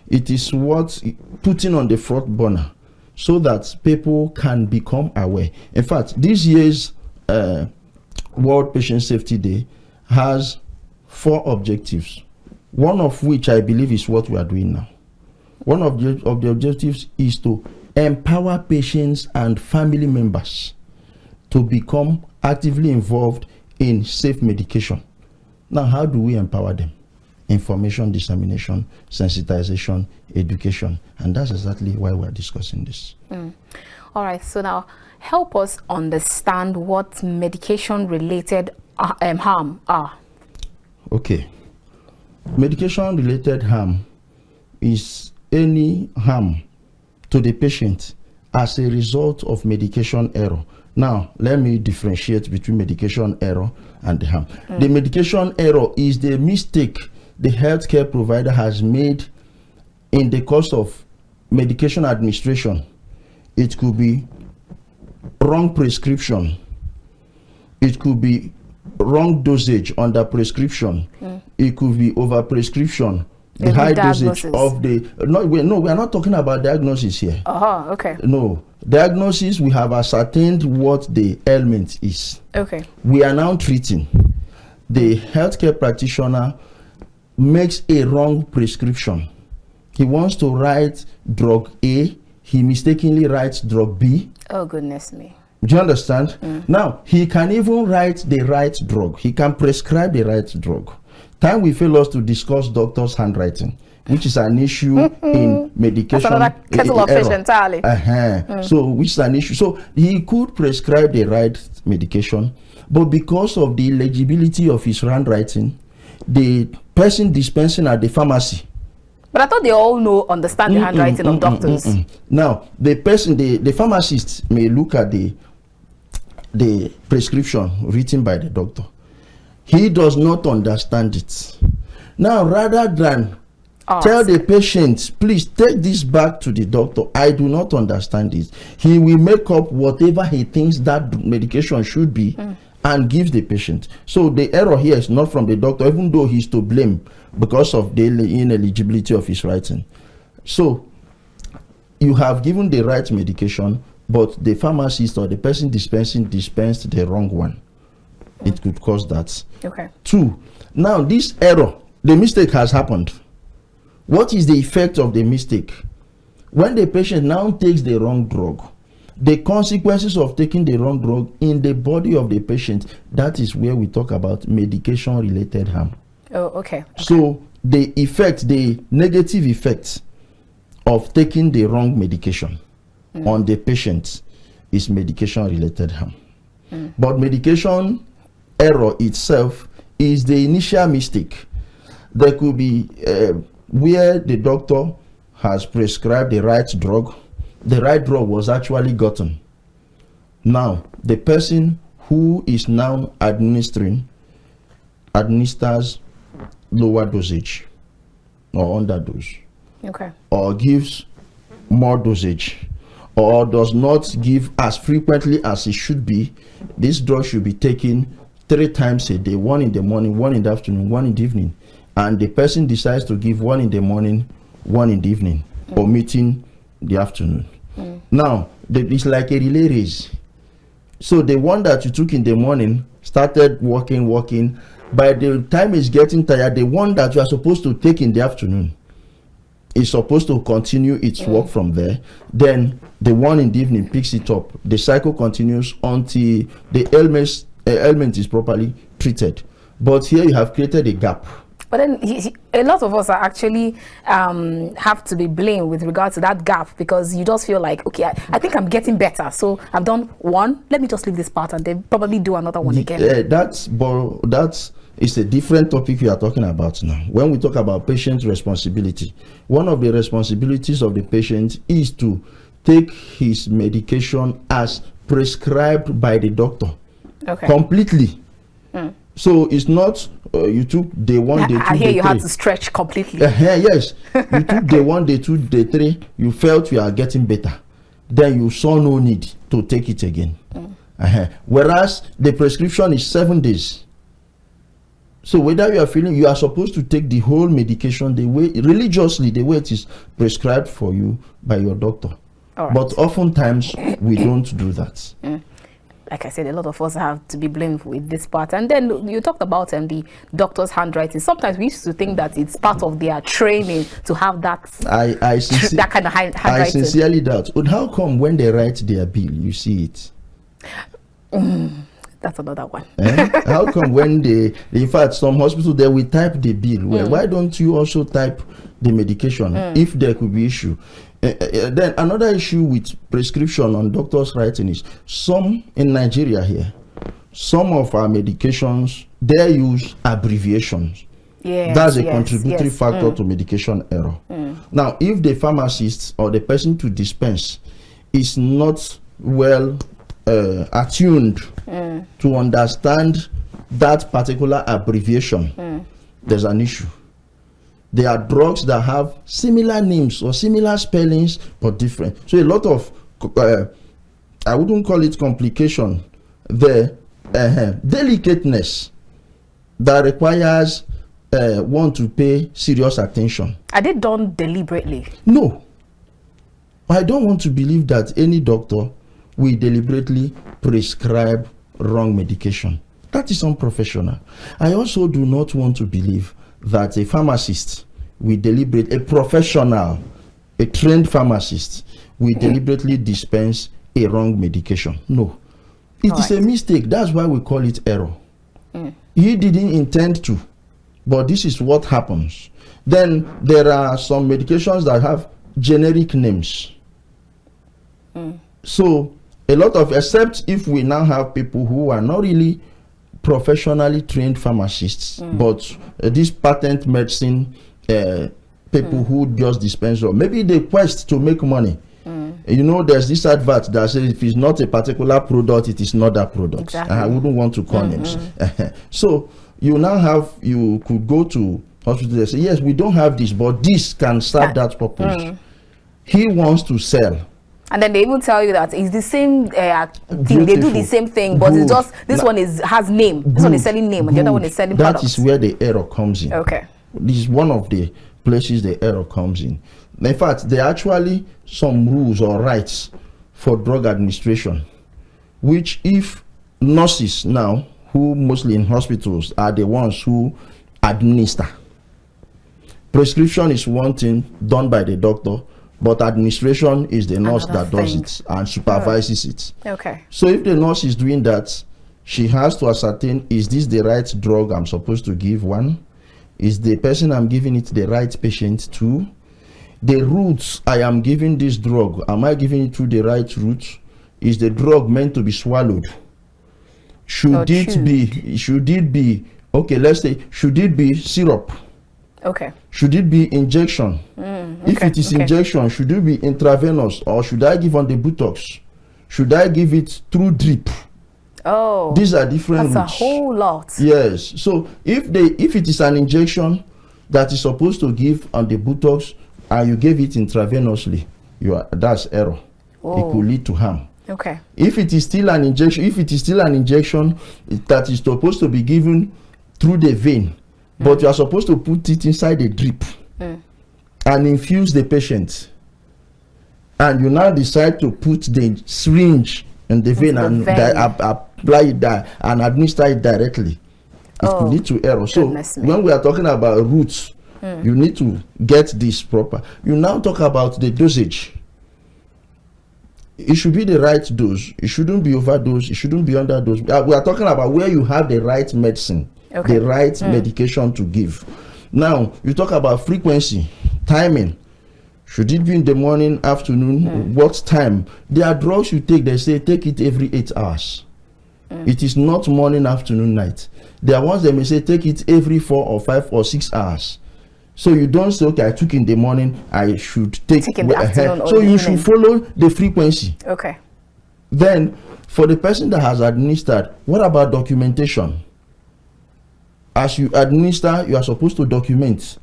It is worth putting on the front burner so that people can become aware. In fact, this year's World Patient Safety Day has 4 objectives, one of which I believe is what we are doing now. One of the objectives is to empower patients and family members to become actively involved in safe medication. Now, how do we empower them? Information dissemination, sensitization, education, and that's exactly why we're discussing this. All right, so now help us understand what medication-related harm are. Okay. Medication-related harm is any harm to the patient as a result of medication error. Now, let me differentiate between medication error and the harm. The medication error is the mistake the healthcare provider has made in the course of medication administration. It could be wrong prescription. It could be wrong dosage under prescription. It could be over prescription. The high dosage of the no, we are not talking about diagnosis here. Okay. No, diagnosis, we have ascertained what the ailment is. Okay. We are now treating. The healthcare practitioner makes a wrong prescription. He wants to write drug A, he mistakenly writes drug B. Oh, goodness me. Do you understand? Now, he can even write the right drug. He can prescribe the right drug. Time will fail us to discuss doctor's handwriting, which is an issue in medication. That's another kettle of fish entirely. So, which is an issue. So, he could prescribe the right medication, but because of the illegibility of his handwriting, the person dispensing at the pharmacy. But I thought they all understand the handwriting of doctors. Now, the person, the pharmacist may look at the prescription written by the doctor. He does not understand it. Now, rather than tell the patient, please take this back to the doctor, I do not understand it, he will make up whatever he thinks that medication should be and gives the patient. So the error here is not from the doctor, even though he's to blame because of the ineligibility of his writing. So you have given the right medication, but the pharmacist or the person dispensing dispensed the wrong one. It could cause that. Okay. 2, now this error, the mistake has happened. What is the effect of the mistake? When the patient now takes the wrong drug, the consequences of taking the wrong drug in the body of the patient, that is where we talk about medication related harm. Oh, okay. So the effect, the negative effect of taking the wrong medication on the patient is medication related harm. But medication error itself is the initial mistake. There could be where the doctor has prescribed the right drug was actually gotten. Now, the person who is now administers lower dosage or underdose. Okay. Or gives more dosage, or does not give as frequently as it should be. This drug should be taken 3 times a day, 1 in the morning, 1 in the afternoon, 1 in the evening. And the person decides to give 1 in the morning, 1 in the evening, omitting the afternoon. Now, it's like a relay race. So the one that you took in the morning started walking. By the time it's getting tired, the one that you are supposed to take in the afternoon is supposed to continue its work from there. Then the one in the evening picks it up. The cycle continues until the ailment is properly treated. But here you have created a gap. But then a lot of us are actually have to be blamed with regard to that gap, because you just feel like, okay, I think I'm getting better, so I've done one, let me just leave this part and then probably do another one again. That's it's a different topic we are talking about now. When we talk about patient responsibility, one of the responsibilities of the patient is to take his medication as prescribed by the doctor. Okay. Completely. So it's not you took day 1, day 2, I hear day you 3. had to stretch completely. Yes, you took day 1, day 2, day 3. You felt you are getting better, then you saw no need to take it again. Whereas the prescription is 7 days. So whether you are feeling, you are supposed to take the whole medication the way religiously, the way it is prescribed for you by your doctor. All right. But oftentimes we don't do that. Like I said, a lot of us have to be blamed with this part. And then you talked about the doctor's handwriting. Sometimes we used to think that it's part of their training to have that that kind of handwriting. I sincerely doubt. But how come when they write their bill, you see it? That's another one. How come when in fact, some hospitals, they will type the bill. Well, why don't you also type the medication if there could be issue? Then another issue with prescription on doctors' writing is some in Nigeria here, some of our medications, they use abbreviations. Yes, that's a contributory factor to medication error. Now, if the pharmacist or the person to dispense is not well attuned to understand that particular abbreviation, there's an issue. There are drugs that have similar names or similar spellings but different. So a lot of I wouldn't call it complication, the delicateness that requires one to pay serious attention. Are they done deliberately? No. I don't want to believe that any doctor will deliberately prescribe wrong medication. That is unprofessional. I also do not want to believe that a pharmacist will deliberately, a professional, a trained pharmacist will deliberately dispense a wrong medication. No. It is a mistake. That's why we call it error. He didn't intend to, but this is what happens. Then there are some medications that have generic names. So a lot of, except if we now have people who are not really professionally trained pharmacists, but this patent medicine people who just dispense, or maybe they quest to make money. You know, there's this advert that says if it's not a particular product, it is not that product. Exactly. I wouldn't want to call names. So you now have, you could go to hospital and say, yes, we don't have this, but this can serve that purpose. He wants to sell. And then they even tell you that it's the same thing. They do the same thing, but it's just this one has name. This one is selling name, and the other one is selling products. That is where the error comes in. Okay. This is one of the places the error comes in. In fact, there are actually some rules or rights for drug administration, which if nurses now, who mostly in hospitals are the ones who administer. Prescription is one thing done by the doctor, but administration is the nurse that does it and supervises it. Okay. So if the nurse is doing that, she has to ascertain, is this the right drug I'm supposed to give? One, is the person I'm giving it the right patient? Two, the routes I am giving this drug, am I giving it through the right route? Is the drug meant to be swallowed? Should it be, okay, let's say, should it be syrup? Okay. Should it be injection? If it is injection, should it be intravenous, or should I give on the buttocks? Should I give it through drip? Oh, these are different that's routes. A whole lot. Yes. So if it is an injection that is supposed to give on the buttocks and you gave it intravenously, that's error. It could lead to harm. Okay. If it is still an injection, that is supposed to be given through the vein, but you are supposed to put it inside a drip and infuse the patient, and you now decide to put the syringe in the vein and apply it there and administer it directly, it could lead to error. So when we are talking about routes, you need to get this proper. You now talk about the dosage. it should be the right dose. It shouldn't be overdose. It shouldn't be underdose. We are talking about where you have the right medicine, the right medication to give. Now, you talk about frequency, timing. Should it be in the morning, afternoon, what time? There are drugs you take, they say take it every 8 hours. It is not morning, afternoon, night. There are ones they may say take it every 4 or 5 or 6 hours. So you don't say, okay, I took in the morning, I should take in the afternoon or so the you evening. should follow the frequency. Okay. Then, for the person that has administered, what about documentation? As you administer, you are supposed to document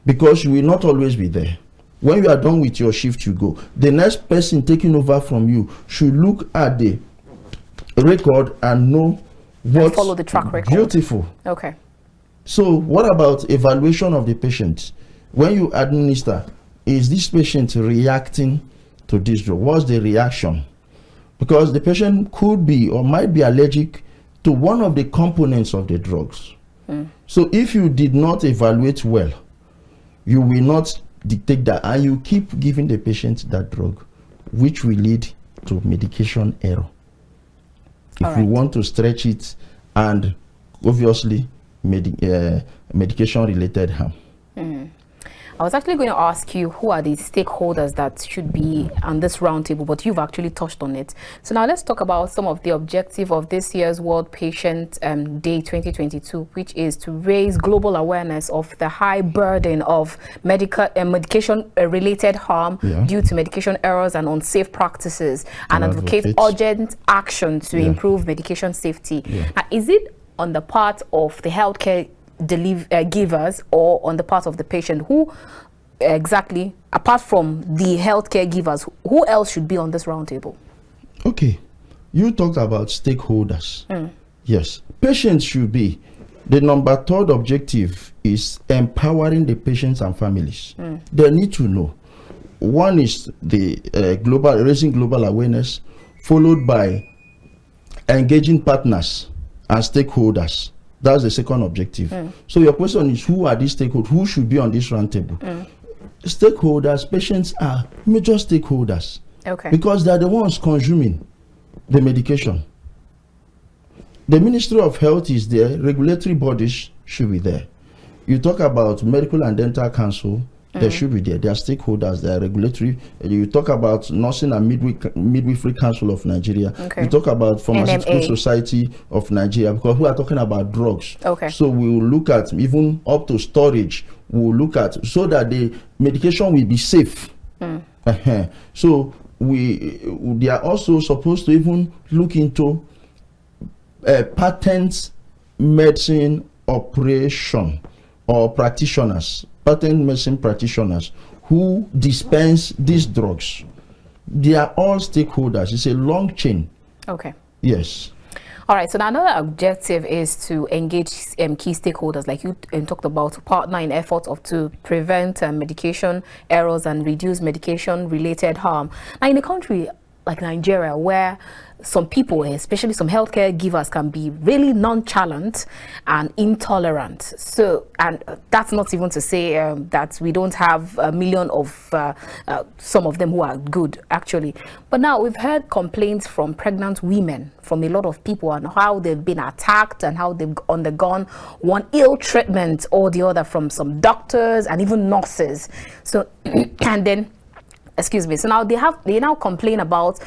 because you will not always be there. When you are done with your shift, you go. The next person taking over from you should look at the record and know what. And follow the track record. Beautiful. Okay. So, what about evaluation of the patient? When you administer, is this patient reacting to this drug? What's the reaction? Because the patient could be or might be allergic to one of the components of the drugs. So, if you did not evaluate well, you will not dictate that, and you keep giving the patient that drug, which will lead to medication error. If you want to stretch it, and obviously medication related harm. I was actually going to ask you who are the stakeholders that should be on this roundtable, but you've actually touched on it. So now let's talk about some of the objective of this year's World Patient Day 2022, which is to raise global awareness of the high burden of medication-related harm due to medication errors and unsafe practices, and advocate urgent action to improve medication safety. Now, is it on the part of the healthcare givers or on the part of the patient? Who exactly, apart from the healthcare givers, who else should be on this roundtable? Okay, you talked about stakeholders. Yes, patients should be. The number 3rd objective is empowering the patients and families. They need to know. One is the raising global awareness, followed by engaging partners and stakeholders. That's the second objective. So your question is, who are these stakeholders? Who should be on this roundtable? Stakeholders, patients are major stakeholders. Okay. Because they are the ones consuming the medication. The Ministry of Health is there. Regulatory bodies should be there. You talk about Medical and Dental Council, they should be there. They are stakeholders, they are regulatory. You talk about Nursing and Midwifery Council of Nigeria. You talk about Pharmaceutical Society of Nigeria, because we are talking about drugs. So we will look at even up to storage. We will look at so that the medication will be safe. So they are also supposed to even look into patent medicine operation or practitioners. Patent medicine practitioners who dispense these drugs. They are all stakeholders. It's a long chain. Okay. Yes. All right. So now another objective is to engage key stakeholders, like you talked about, to partner in efforts to prevent medication errors and reduce medication-related harm. Now, in a country like Nigeria, where some people, especially some healthcare givers, can be really nonchalant and intolerant. So, and that's not even to say that we don't have a million of some of them who are good, actually. But now we've heard complaints from pregnant women, from a lot of people, on how they've been attacked and how they've undergone one ill treatment or the other from some doctors and even nurses. So, and then, excuse me, so now they now complain about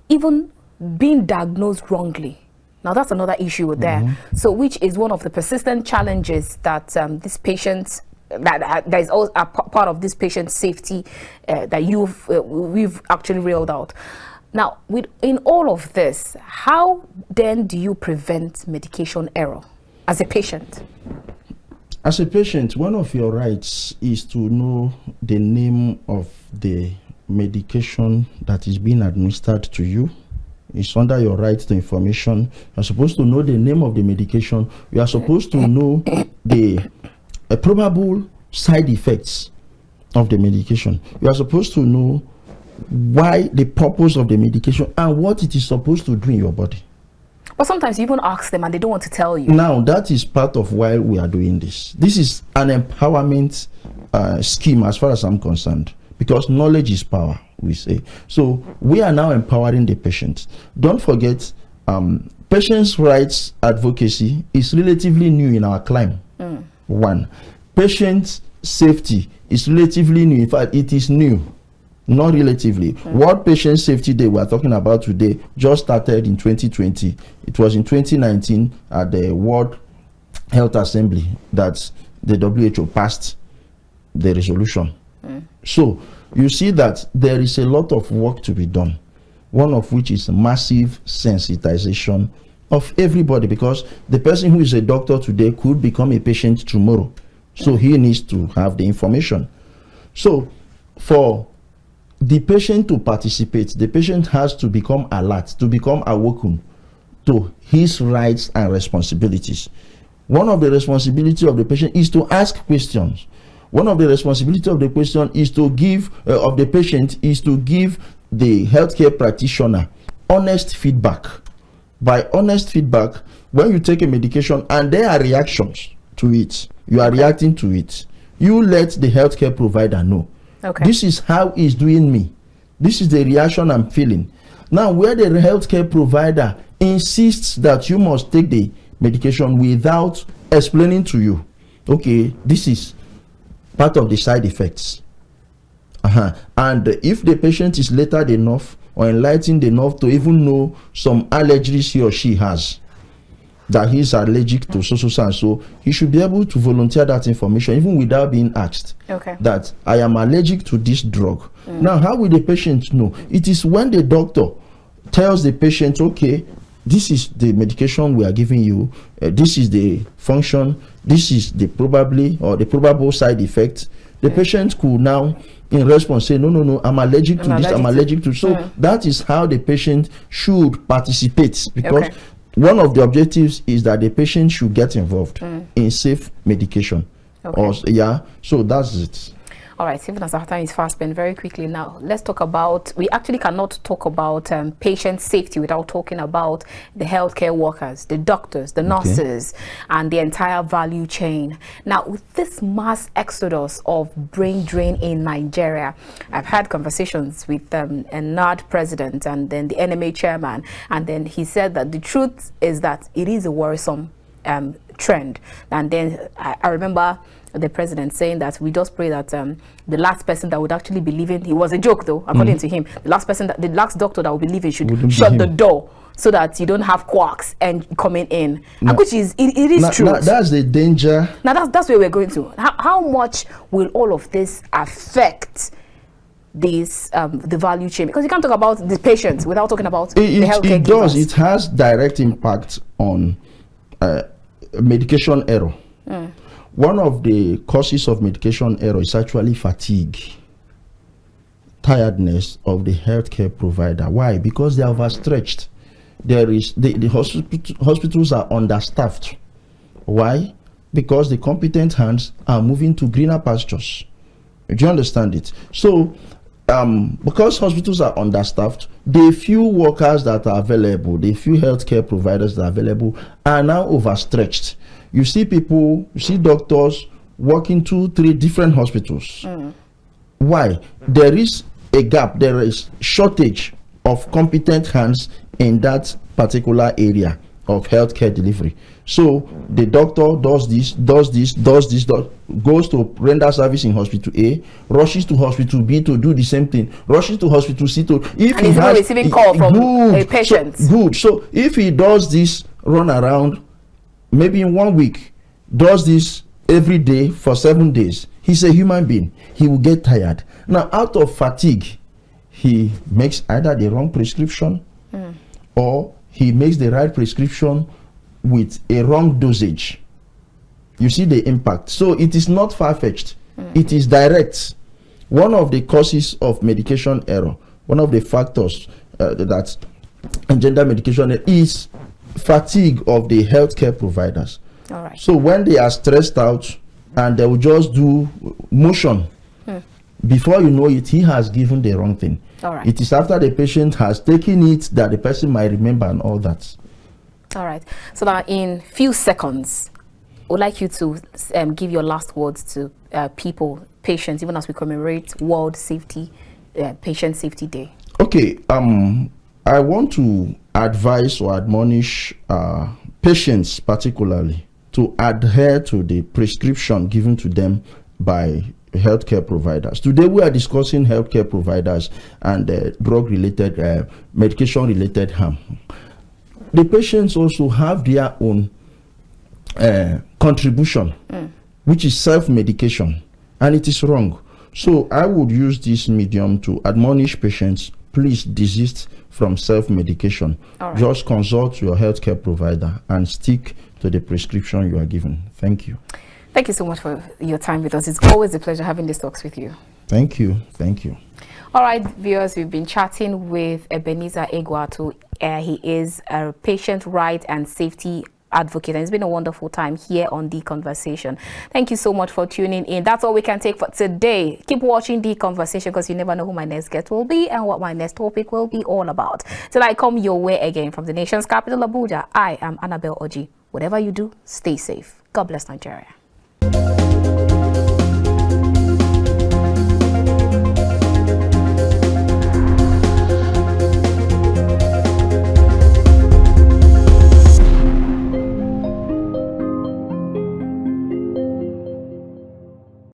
even being diagnosed wrongly. Now that's another issue there. So which is one of the persistent challenges that this patient, that is also a part of this patient safety that we've actually reeled out. Now, in all of this, how then do you prevent medication error as a patient? As a patient, one of your rights is to know the name of the medication that is being administered to you. It's under your right to information. You're supposed to know the name of the medication. You are supposed to know the probable side effects of the medication. You are supposed to know why, the purpose of the medication, and what it is supposed to do in your body. But sometimes you even ask them and they don't want to tell you. Now, that is part of why we are doing this. This is an empowerment scheme as far as I'm concerned. because knowledge is power, we say. So we are now empowering the patient. Don't forget, patients' rights advocacy is relatively new in our climate. One, patient safety is relatively new. In fact, it is new, not relatively. What patient safety day we are talking about today just started in 2020. It was in 2019 at the World Health Assembly that the WHO passed the resolution. So you see that there is a lot of work to be done, one of which is massive sensitization of everybody, because the person who is a doctor today could become a patient tomorrow. So he needs to have the information. So for the patient to participate, the patient has to become alert, to become awoken to his rights and responsibilities. One of the responsibilities of the patient is to ask questions. One of the responsibilities of the question is to give of the patient is to give the healthcare practitioner honest feedback. By honest feedback, when you take a medication and there are reactions to it, you are reacting to it, you let the healthcare provider know. This is how it's doing me. This is the reaction I'm feeling. Now, where the healthcare provider insists that you must take the medication without explaining to you, okay, this is part of the side effects. And if the patient is lettered enough or enlightened enough to even know some allergies he or she has, that he is allergic to so and so, he should be able to volunteer that information even without being asked that I am allergic to this drug. Now, how will the patient know? It is when the doctor tells the patient, okay, this is the medication we are giving you, this is the function, this is the probable side effect. The patient could now in response say, no, I'm allergic to this, I'm allergic to. So that is how the patient should participate, because one of the objectives is that the patient should get involved in safe medication. So that's it. All right, even as our time is fast spent, very quickly now, let's talk about, we actually cannot talk about patient safety without talking about the healthcare workers, the doctors, the nurses, and the entire value chain. Now, with this mass exodus of brain drain in Nigeria, I've had conversations with a NAD president and then the NMA chairman, and then he said that the truth is that it is a worrisome trend. And then I remember the president saying that we just pray that the last person that would actually be leaving, it was a joke though, according to him, the last doctor that will be leaving should shut the door so that you don't have quacks and coming in. And which is it is true. That's the danger. Now that's where we're going to. How much will all of this affect this the value chain? Because you can't talk about the patients without talking about the healthcare. It does. It has direct impact on medication error. One of the causes of medication error is actually fatigue, tiredness of the healthcare provider. Why? Because they are overstretched. There is the hospitals are understaffed. Why? Because the competent hands are moving to greener pastures. Do you understand it? So because hospitals are understaffed, the few workers that are available, the few healthcare providers that are available are now overstretched. You see doctors working 2-3 different hospitals. Why? There is a gap, there is shortage of competent hands in that particular area of healthcare delivery. So the doctor does this, goes to render service in hospital A, rushes to hospital B to do the same thing, rushes to hospital C to, if and he has receiving call from a patient. So if he does this run around, maybe in 1 week, does this every day for 7 days, he's a human being. He will get tired. Now, out of fatigue, he makes either the wrong prescription or he makes the right prescription with a wrong dosage. You see the impact. So it is not far-fetched. It is direct. One of the causes of medication error, one of the factors that engender medication error is fatigue of the healthcare providers. All right. So when they are stressed out and they will just do motion, before you know it, he has given the wrong thing. All right. It is after the patient has taken it that the person might remember and all that. All right. So now in few seconds, I would like you to give your last words to people patients, even as we commemorate World Patient Safety Day? Okay, I want to advise or admonish patients particularly to adhere to the prescription given to them by healthcare providers. Today we are discussing healthcare providers and drug-related, medication-related harm. The patients also have their own contribution, which is self-medication, and it is wrong. So I would use this medium to admonish patients, please desist from self-medication. Right. Just consult your healthcare provider and stick to the prescription you are given. Thank you. Thank you so much for your time with us. It's always a pleasure having these talks with you. Thank you. Thank you. All right, viewers, we've been chatting with Ebenezer Egwatu. He is a patient right and safety advocate, and it's been a wonderful time here on The Conversation. Thank you so much for tuning in. That's all we can take for today. Keep watching The Conversation, because you never know who my next guest will be and what my next topic will be all about. Till I come your way again from the nation's capital, Abuja, I am Annabel Oji. Whatever you do, stay safe. God bless Nigeria.